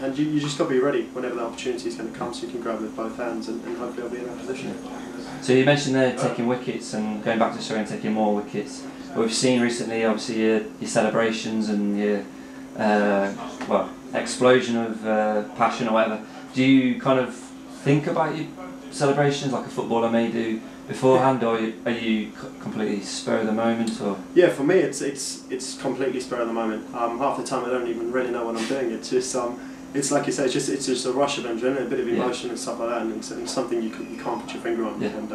And you just got to be ready whenever the opportunity is going to come, so you can grab it with both hands and hopefully I'll be in that position. So you mentioned there taking wickets and going back to Australia and taking more wickets. We've seen recently, obviously, your celebrations and your explosion of passion or whatever. Do you kind of think about your celebrations like a footballer may do beforehand, or are you completely spur of the moment? Or yeah, for me it's completely spur of the moment. Half the time I don't even really know what I'm doing. It's just it's like you say, it's just a rush of adrenaline, a bit of emotion and stuff like that, and it's something you can't put your finger on. And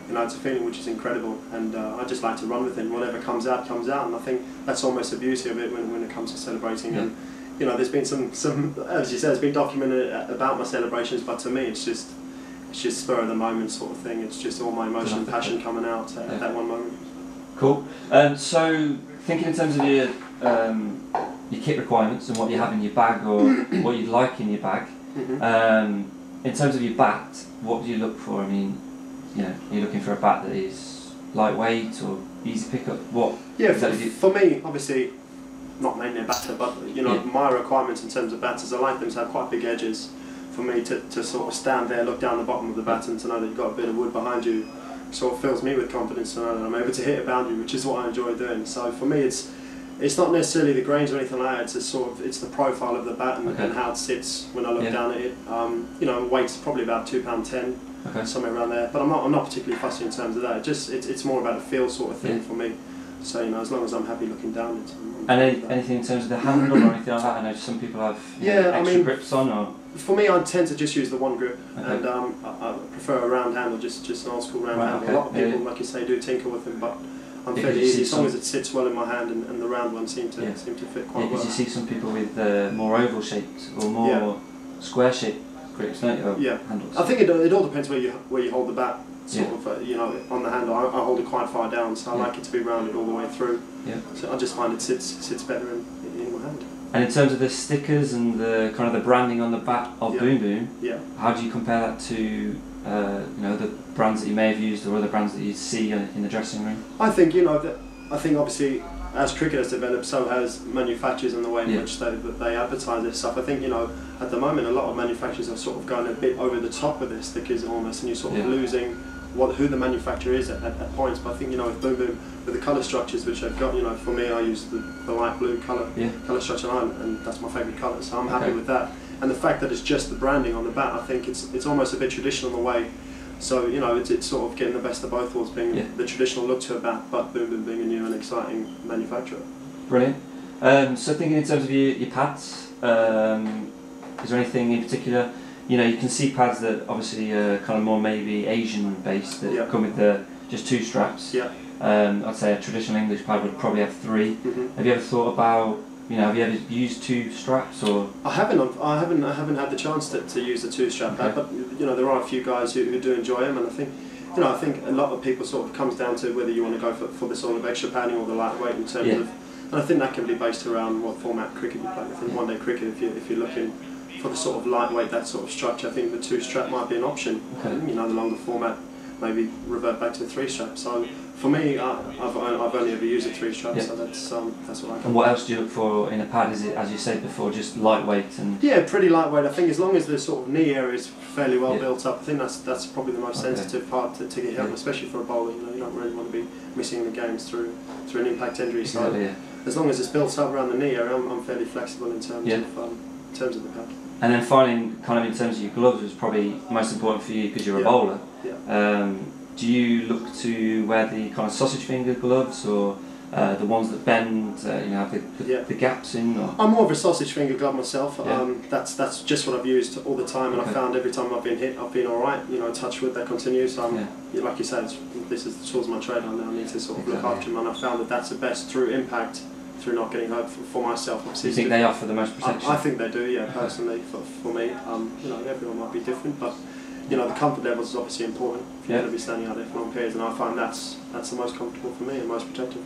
you know, it's a feeling which is incredible, and I just like to run with it. And whatever comes out, comes out, and I think that's almost the beauty of it when it comes to celebrating. And you know, there's been some as you said, it's been documented about my celebrations, but to me it's just spur of the moment sort of thing. It's just all my emotion and passion coming out at that one moment. Cool. So thinking in terms of your kit requirements and what you have in your bag or what you'd like in your bag, in terms of your bat, what do you look for? I mean, you know, you're looking for a bat that is lightweight or easy pickup. What? Yeah, for me, obviously, not mainly a batter, but you know, my requirements in terms of bats is I like them to have quite big edges. For me to sort of stand there, look down the bottom of the bat, and to know that you've got a bit of wood behind you, sort of fills me with confidence to know that I'm able to hit a boundary, which is what I enjoy doing. So for me, it's not necessarily the grains or anything like that. It's the profile of the bat and how it sits when I look down at it. You know, weight's probably about £2.10, somewhere around there. But I'm not particularly fussy in terms of that. It's more about a feel sort of thing for me. So you know, as long as I'm happy looking down it. Anything in terms of the handle or anything like that? I know some people have extra grips on. Or for me, I tend to just use the one grip, and I prefer a round handle, just an old school round handle. A lot of people, like you say, do tinker with them, but I'm fairly easy as long as it sits well in my hand, and the round ones seem to fit quite well. Because you see some people with more oval shaped or more square shaped grips, don't you? Handles. I think it all depends where you hold the bat. Sort of, you know, on the handle, I hold it quite far down, so I like it to be rounded all the way through. So I just find it sits better in my hand. And in terms of the stickers and the kind of the branding on the bat of Boom Boom, how do you compare that to you know, the brands that you may have used or other brands that you see in the dressing room? I think, you know, I think obviously as cricket has developed, so has manufacturers and the way in which they advertise this stuff. I think, you know, at the moment a lot of manufacturers are sort of going a bit over the top with this stickers almost, and you're sort of losing who the manufacturer is at points. But I think, you know, with Boom Boom, with the colour structures which they've got, you know, for me I use the light blue colour structure, and that's my favourite colour, so I'm happy with that. And the fact that it's just the branding on the bat, I think it's almost a bit traditional in a way. So, you know, it's sort of getting the best of both worlds, being the traditional look to a bat, but Boom Boom being a new and exciting manufacturer. Brilliant. So thinking in terms of your pads, is there anything in particular? You know, you can see pads that obviously kind of more maybe Asian based that come with just 2 straps. I'd say a traditional English pad would probably have 3. Have you ever thought about, you know, have you ever used 2 straps or? I haven't had the chance to use the 2 strap pad, but you know, there are a few guys who do enjoy them, and I think, you know, I think a lot of people sort of comes down to whether you want to go for the sort of extra padding or the lightweight in terms of, and I think that can be based around what format cricket you play. I think one day cricket, if you're looking for the sort of lightweight, that sort of structure, I think the 2 strap might be an option. You know, the longer format, maybe revert back to the 3 strap. So for me, I've only ever used a 3 strap, so that's what I can. And what else do you look for in a pad? Is it, as you said before, just lightweight and? Yeah, pretty lightweight. I think as long as the sort of knee area is fairly well built up, I think that's probably the most sensitive part to get hit on, especially for a bowler. You know, you don't really want to be missing the games through an impact injury. So as long as it's built up around the knee area, I'm fairly flexible in terms of the pad. And then finally, kind of in terms of your gloves, was probably most important for you because you're a bowler. Do you look to wear the kind of sausage finger gloves or the ones that bend, you know, have the gaps in? Or? I'm more of a sausage finger glove myself. That's just what I've used all the time, and I found every time I've been hit, I've been all right. You know, touch wood, that continues. So like you said, this is the tools of my trade. I now need to sort of look after them, and I found that that's the best through impact. Through not getting hurt for myself. Do you think they offer the most protection? I think they do, personally, for me. You know, everyone might be different, but you know, the comfort levels is obviously important if you're going to be standing out there for long periods, and I find that's the most comfortable for me and most protective.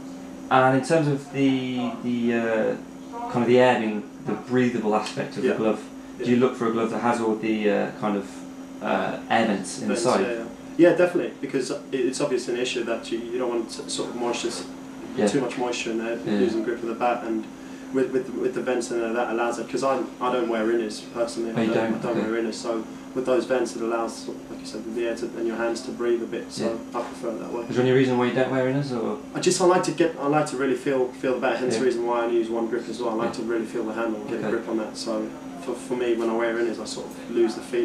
And in terms of the kind of the air being the breathable aspect of the glove, do you look for a glove that has all the kind of air vents in the side? Yeah, definitely, because it's obviously an issue that you don't want to sort of moisture. Too much moisture in there, losing grip of the bat, and with the vents in there, that allows it, because I don't wear inners personally. Oh, I don't wear inners, so with those vents it allows, like you said, the air and your hands to breathe a bit. So I prefer it that way. Is there any reason why you don't wear inners, or? I like to really feel the bat. Hence the reason why I only use one grip as well. I like to really feel the handle and get a grip on that. So for me, when I wear inners, I sort of lose the feeling.